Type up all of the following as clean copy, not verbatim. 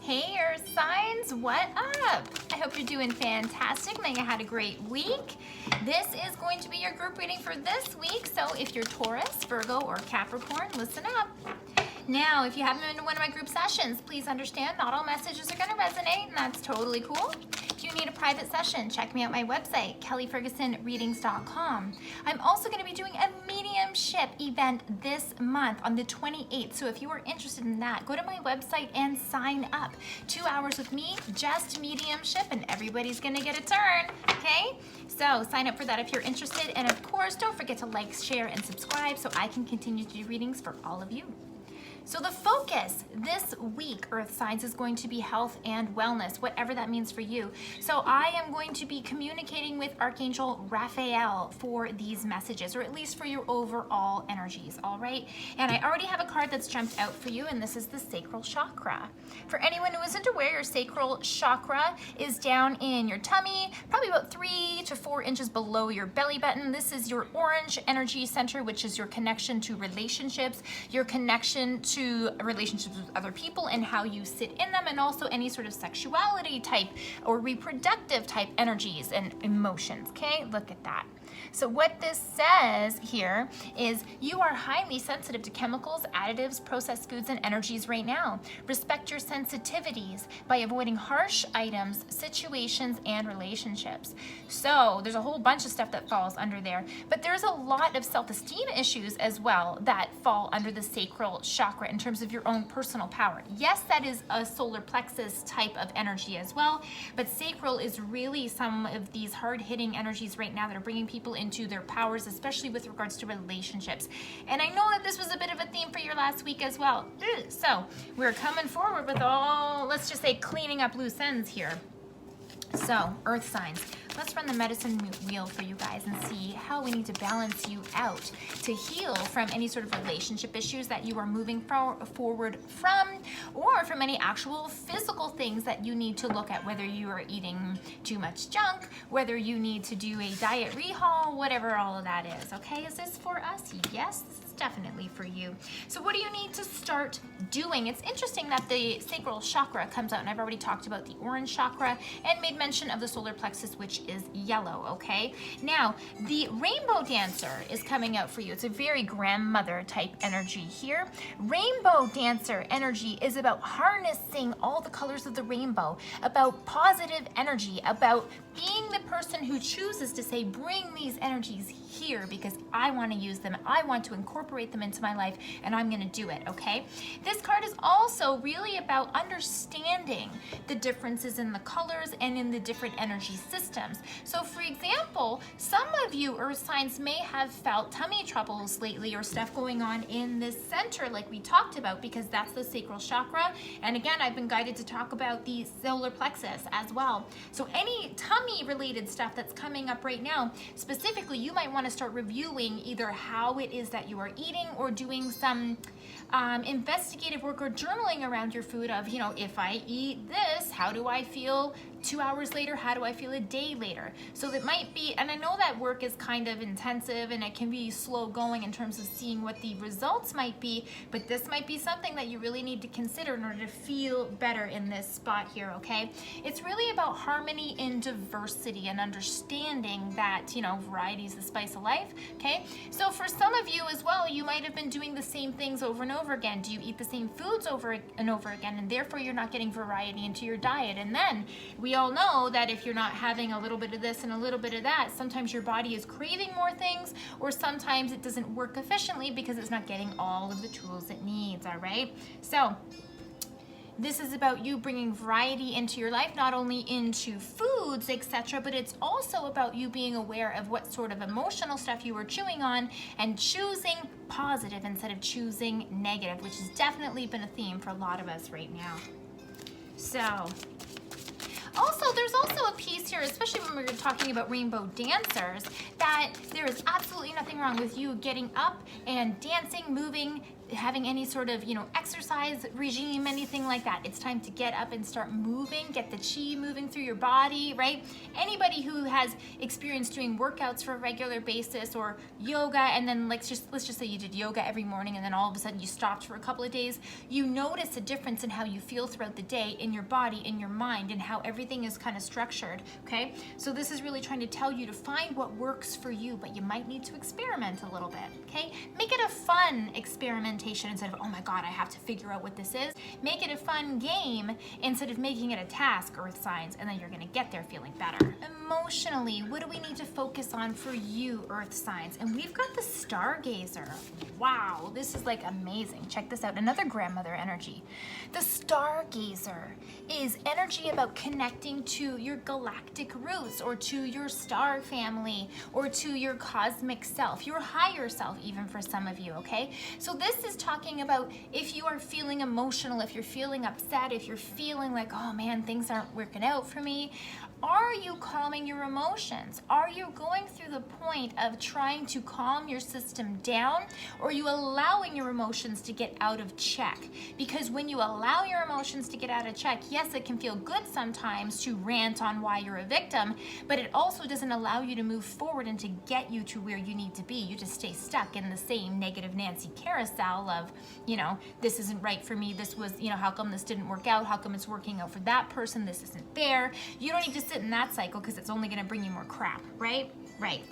Hey Earth signs, what up? I hope you're doing fantastic and that you had a great week. This is going to be your group reading for this week, so if you're Taurus, Virgo, or Capricorn, listen up. Now, if you haven't been to one of my group sessions, please understand not all messages are going to resonate, and that's totally cool. If you need a private session, check me out my website, kellyfergusonreadings.com. I'm also going to be doing a mediumship event this month on the 28th, so if you are interested in that, go to my website and sign up. 2 hours with me, just mediumship, and everybody's going to get a turn, okay? So sign up for that if you're interested, and of course, don't forget to like, share, and subscribe so I can continue to do readings for all of you. So the focus this week, Earth signs, is going to be health and wellness, whatever that means for you. So I am going to be communicating with Archangel Raphael for these messages, or at least for your overall energies, all right? And I already have a card that's jumped out for you, and this is the sacral chakra. For anyone who isn't aware, your sacral chakra is down in your tummy, probably about 3 to 4 inches below your belly button. This is your orange energy center, which is your connection to relationships, your connection to relationships with other people and how you sit in them, and also any sort of sexuality type or reproductive type energies and emotions, okay? Look at that. So what this says here is you are highly sensitive to chemicals, additives, processed foods, and energies right now. Respect your sensitivities by avoiding harsh items, situations, and relationships. So there's a whole bunch of stuff that falls under there, but there's a lot of self-esteem issues as well that fall under the sacral chakra in terms of your own personal power. Yes, that is a solar plexus type of energy as well, but sacral is really some of these hard-hitting energies right now that are bringing people into their powers, especially with regards to relationships. And I know that this was a bit of a theme for your last week as well. So we're coming forward with all, let's just say, cleaning up loose ends here. So, Earth signs, let's run the medicine wheel for you guys and see how we need to balance you out to heal from any sort of relationship issues that you are moving forward from, or from any actual physical things that you need to look at, whether you are eating too much junk, whether you need to do a diet rehaul, whatever all of that is, okay? Is this for us? Yes, this is definitely for you. So what do you need to start doing? It's interesting that the sacral chakra comes out, and I've already talked about the orange chakra and made mention of the solar plexus, which is yellow, okay? Now, the rainbow dancer is coming out for you. It's a very grandmother type energy here. Rainbow dancer energy is about harnessing all the colors of the rainbow, about positive energy, about being the person who chooses to say, bring these energies here because I want to use them, I want to incorporate them into my life, and I'm going to do it, okay? This card is also really about understanding the differences in the colors and in the different energy systems. So for example, some of you Earth signs may have felt tummy troubles lately or stuff going on in this center like we talked about, because that's the sacral chakra. And again, I've been guided to talk about the solar plexus as well. So any tummy related stuff that's coming up right now, specifically, you might want to start reviewing either how it is that you are eating or doing some investigative work or journaling around your food of, you know, if I eat this, how do I feel 2 hours later? How do I feel a day later? So that might be, and I know that work is kind of intensive and it can be slow going in terms of seeing what the results might be, but this might be something that you really need to consider in order to feel better in this spot here, okay? It's really about harmony in diversity and understanding that, you know, variety is the spice of life, okay? So for some of you as well, you might have been doing the same things over and over again. Do you eat the same foods over and over again, and therefore you're not getting variety into your diet? And then we all know that if you're not having a little bit of this and a little bit of that, sometimes your body is craving more things, or sometimes it doesn't work efficiently because it's not getting all of the tools it needs, all right? So this is about you bringing variety into your life, not only into foods, etc., but it's also about you being aware of what sort of emotional stuff you are chewing on and choosing positive instead of choosing negative, which has definitely been a theme for a lot of us right now. So also, there's also a piece here, especially when we're talking about rainbow dancers, that there is absolutely nothing wrong with you getting up and dancing, moving, having any sort of, exercise regime, anything like that. It's time to get up and start moving, get the chi moving through your body, right? Anybody who has experienced doing workouts for a regular basis or yoga, and then let's just say you did yoga every morning and then all of a sudden you stopped for a couple of days, you notice a difference in how you feel throughout the day, in your body, in your mind, and how everything is kind of structured, okay? So this is really trying to tell you to find what works for you, but you might need to experiment a little bit, okay? Make it a fun experimentation instead of, oh my God, I have to figure out what this is. Make it a fun game instead of making it a task, earth signs, and then you're gonna get there feeling better. Emotionally, what do we need to focus on for you, earth signs? And we've got the Stargazer. Wow, this is like amazing. Check this out, another grandmother energy. The Stargazer is energy about connecting to your galactic roots or to your star family or to your cosmic self, your higher self even for some of you, okay? So this is talking about if you are feeling emotional, if you're feeling upset, if you're feeling like, oh man, things aren't working out for me. Are you calming your emotions? Are you going through the point of trying to calm your system down, or are you allowing your emotions to get out of check? Because when you allow your emotions to get out of check, yes, it can feel good sometimes to rant on why you're a victim, but it also doesn't allow you to move forward and to get you to where you need to be. You just stay stuck in the same negative Nancy carousel of, this isn't right for me. This was, how come this didn't work out? How come it's working out for that person? This isn't fair. You don't need to sit in that cycle because it's only going to bring you more crap, right? Right.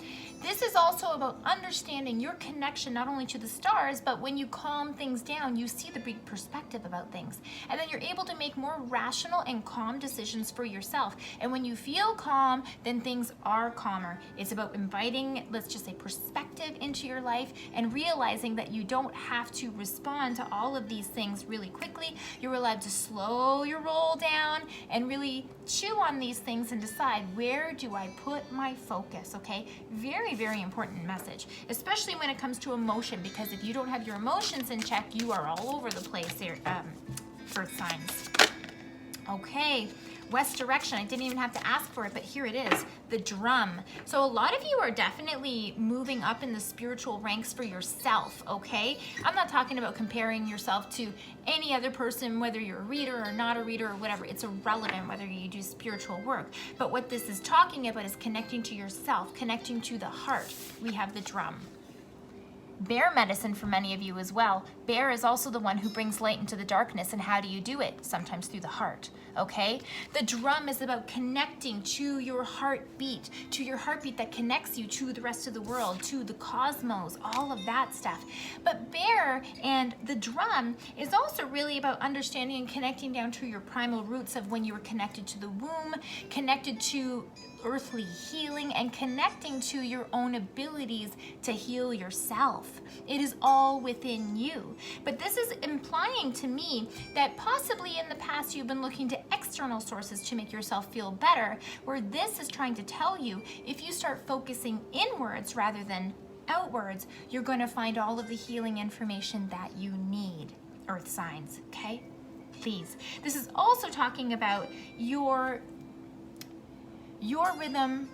This is also about understanding your connection not only to the stars, but when you calm things down, you see the big perspective about things. And then you're able to make more rational and calm decisions for yourself. And when you feel calm, then things are calmer. It's about inviting, let's just say, perspective into your life and realizing that you don't have to respond to all of these things really quickly. You're allowed to slow your roll down and really chew on these things and decide, where do I put my focus, okay? Very, very important message, especially when it comes to emotion, because if you don't have your emotions in check, you are all over the place here, earth signs. Okay, west direction. I didn't even have to ask for it, but here it is, the drum. So a lot of you are definitely moving up in the spiritual ranks for yourself, okay? I'm not talking about comparing yourself to any other person, whether you're a reader or not a reader or whatever. It's irrelevant whether you do spiritual work. But what this is talking about is connecting to yourself, connecting to the heart. We have the drum. Bear medicine for many of you as well. Bear is also the one who brings light into the darkness. And how do you do it? Sometimes through the heart, okay? The drum is about connecting to your heartbeat that connects you to the rest of the world, to the cosmos, all of that stuff. But bear and the drum is also really about understanding and connecting down to your primal roots of when you were connected to the womb, connected to earthly healing, and connecting to your own abilities to heal yourself. It is all within you. But this is implying to me that possibly in the past you've been looking to external sources to make yourself feel better, where this is trying to tell you, if you start focusing inwards rather than outwards, you're going to find all of the healing information that you need, earth signs, okay? Please. This is also talking about your rhythm,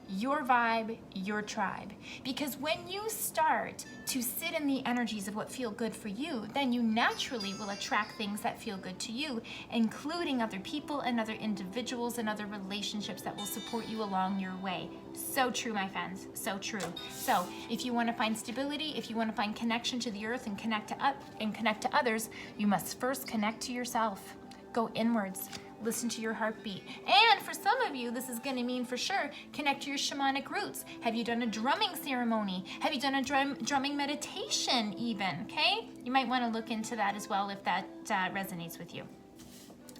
your vibe, your tribe. Because when you start to sit in the energies of what feel good for you, then you naturally will attract things that feel good to you, including other people and other individuals and other relationships that will support you along your way. So true, my friends, so true. So if you want to find stability, if you want to find connection to the earth and connect to others, you must first connect to yourself. Go inwards. Listen to your heartbeat. And for some of you, this is going to mean for sure, connect to your shamanic roots. Have you done a drumming ceremony? Have you done a drumming meditation even, okay? You might want to look into that as well if that resonates with you.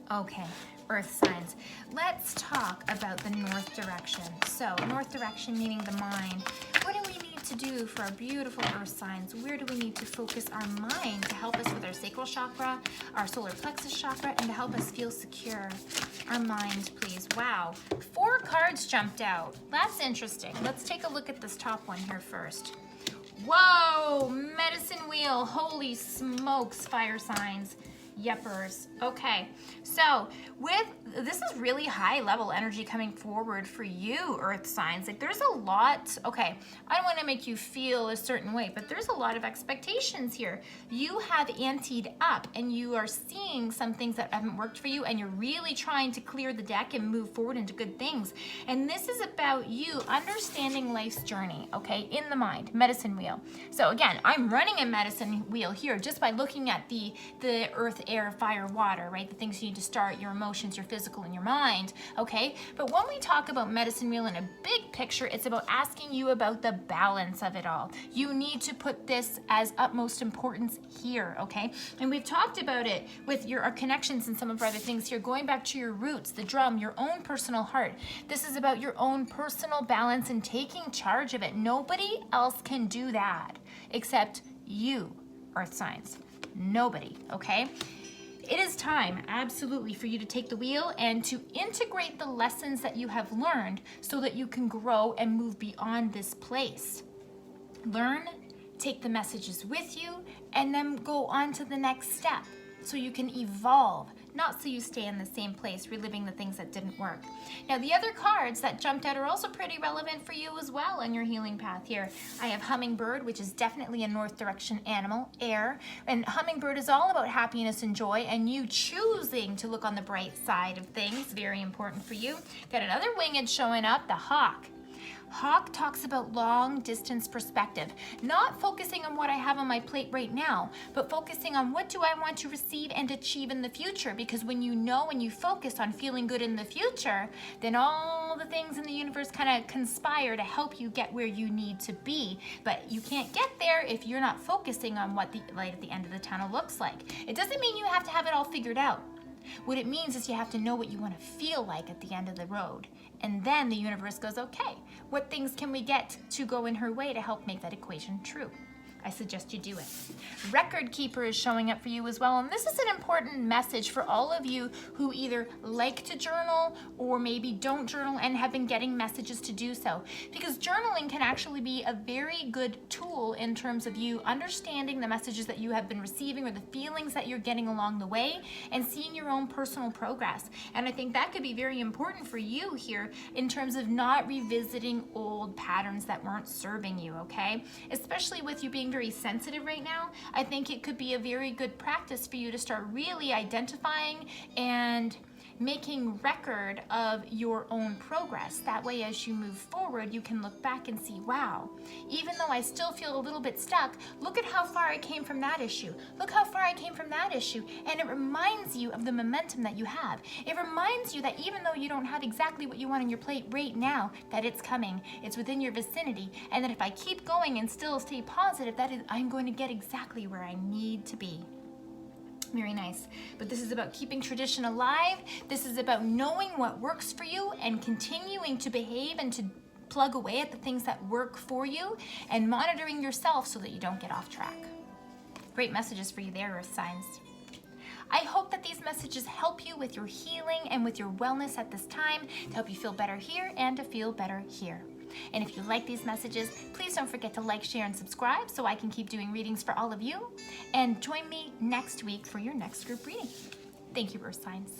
Okay, earth signs. Let's talk about the north direction. So north direction meaning the mind. What do we need to do for our beautiful earth signs? Where do we need to focus our mind to help us with our sacral chakra, our solar plexus chakra, and to help us feel secure? Our mind, please. Wow, 4 cards jumped out. That's interesting. Let's take a look at this top one here first. Whoa, medicine wheel. Holy smokes, fire signs. Yepers. Okay, so this is really high level energy coming forward for you, Earth signs. Like there's a lot, okay, I don't want to make you feel a certain way, but there's a lot of expectations here. You have anteed up and you are seeing some things that haven't worked for you and you're really trying to clear the deck and move forward into good things. And this is about you understanding life's journey, okay, in the mind, medicine wheel. So again, I'm running a medicine wheel here just by looking at the earth, air, fire, water, right? The things you need to start, your emotions, your physical, and your mind, okay? But when we talk about medicine wheel in a big picture, it's about asking you about the balance of it all. You need to put this as utmost importance here, okay? And we've talked about it with our connections and some of our other things here, going back to your roots, the drum, your own personal heart. This is about your own personal balance and taking charge of it. Nobody else can do that except you, Earth signs. Nobody, okay? It is time, absolutely, for you to take the wheel and to integrate the lessons that you have learned so that you can grow and move beyond this place. Learn, take the messages with you, and then go on to the next step so you can evolve, not so you stay in the same place, reliving the things that didn't work. Now, the other cards that jumped out are also pretty relevant for you as well on your healing path here. I have Hummingbird, which is definitely a north direction animal, air, and Hummingbird is all about happiness and joy and you choosing to look on the bright side of things, very important for you. Got another winged showing up, the Hawk. Hawk talks about long distance perspective, not focusing on what I have on my plate right now, but focusing on what do I want to receive and achieve in the future, because when you know and you focus on feeling good in the future, then all the things in the universe kind of conspire to help you get where you need to be. But you can't get there if you're not focusing on what the light at the end of the tunnel looks like. It doesn't mean you have to have it all figured out. What it means is you have to know what you want to feel like at the end of the road. And then the universe goes, okay, what things can we get to go in her way to help make that equation true? I suggest you do it. Record Keeper is showing up for you as well. And this is an important message for all of you who either like to journal or maybe don't journal and have been getting messages to do so. Because journaling can actually be a very good tool in terms of you understanding the messages that you have been receiving or the feelings that you're getting along the way and seeing your own personal progress. And I think that could be very important for you here in terms of not revisiting old patterns that weren't serving you, okay? Especially with you being very sensitive right now, I think it could be a very good practice for you to start really identifying and making record of your own progress. That way, as you move forward, you can look back and see, wow, even though I still feel a little bit stuck, look at how far I came from that issue. Look how far I came from that issue. And it reminds you of the momentum that you have. It reminds you that even though you don't have exactly what you want on your plate right now, that it's coming, it's within your vicinity, and that if I keep going and still stay positive, that is, I'm going to get exactly where I need to be. Very nice. But this is about keeping tradition alive. This is about knowing what works for you and continuing to behave and to plug away at the things that work for you and monitoring yourself so that you don't get off track. Great messages for you there, Earth signs. I hope that these messages help you with your healing and with your wellness at this time to help you feel better here and to feel better here. And if you like these messages, please don't forget to like, share, and subscribe so I can keep doing readings for all of you. And join me next week for your next group reading. Thank you, Earth signs.